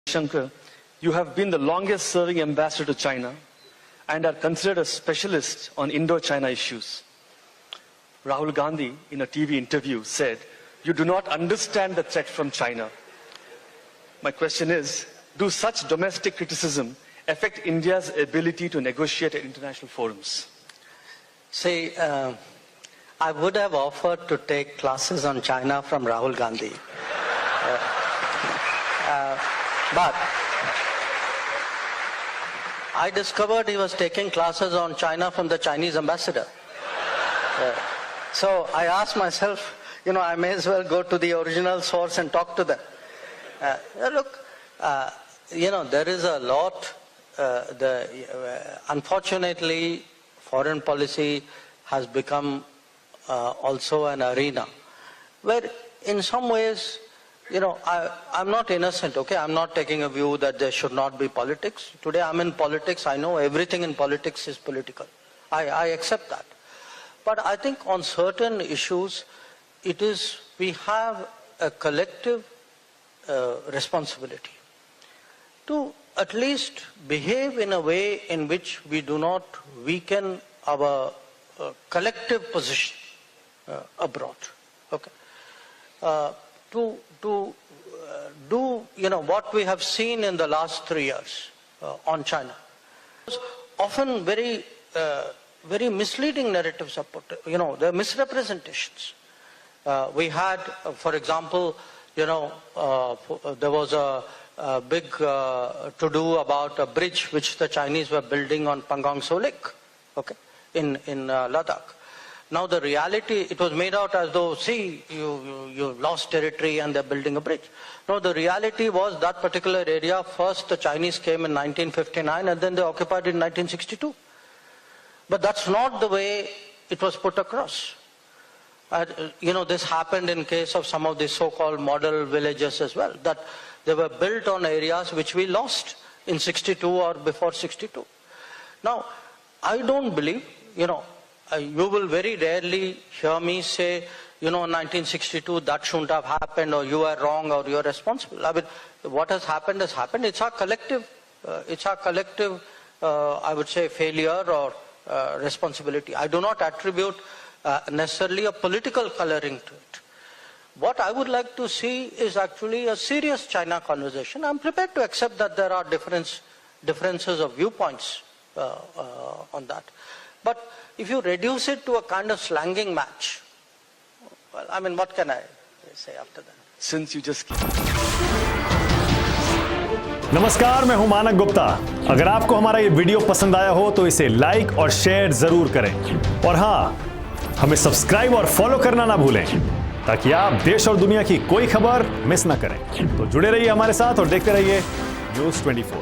Jaishankar, you have been the longest serving ambassador to China and are considered a specialist on Indo-China issues. Rahul Gandhi, in a TV interview, said, "You do not understand the threat from China." My question is, do such domestic criticism affect India's ability to negotiate at international forums? See, I would have offered to take classes on China from Rahul Gandhi. But I discovered he was taking classes on China from the Chinese ambassador. So I asked myself, I may as well go to the original source and talk to them. Look, there is a lot. Unfortunately, foreign policy has become also an arena where in some ways, I'm not innocent, okay? I'm not taking a view that there should not be politics. Today I'm in politics. I know everything in politics is political. I accept that. But I think on certain issues, we have a collective responsibility to at least behave in a way in which we do not weaken our collective position abroad. Okay, to do what we have seen in the last 3 years on China. Often very misleading narratives are put. There are misrepresentations. We had, for example, there was a big to-do about a bridge which the Chinese were building on Pangong Tso Lake, okay, in Ladakh. Now the reality, it was made out as though, see, you lost territory and they're building a bridge. No, the reality was that particular area, first the Chinese came in 1959 and then they occupied it in 1962. But that's not the way it was put across. This happened in case of some of the so-called model villages as well, that they were built on areas which we lost in 62 or before 62. Now, I don't believe, you will very rarely hear me say, in 1962 that shouldn't have happened, or you are wrong, or you are responsible. I mean, what has happened has happened. It's our collective, I would say, failure or responsibility. I do not attribute necessarily a political coloring to it. What I would like to see is actually a serious China conversation. I'm prepared to accept that there are differences of viewpoints on that. But if you reduce it to a kind of slanging match, well, I mean, what can I say after that? Since you just... नमस्कार, मैं हूं मानक गुप्ता। अगर आपको हमारा ये video पसंद आया हो तो इसे लाइक और शेयर जरूर करें, और हां, हमें सब्सक्राइब और फॉलो करना ना भूलें ताकि आप देश और दुनिया की कोई खबर मिस ना करें। तो जुड़े रहिए हमारे साथ और देखते रहिए न्यूज़ 24।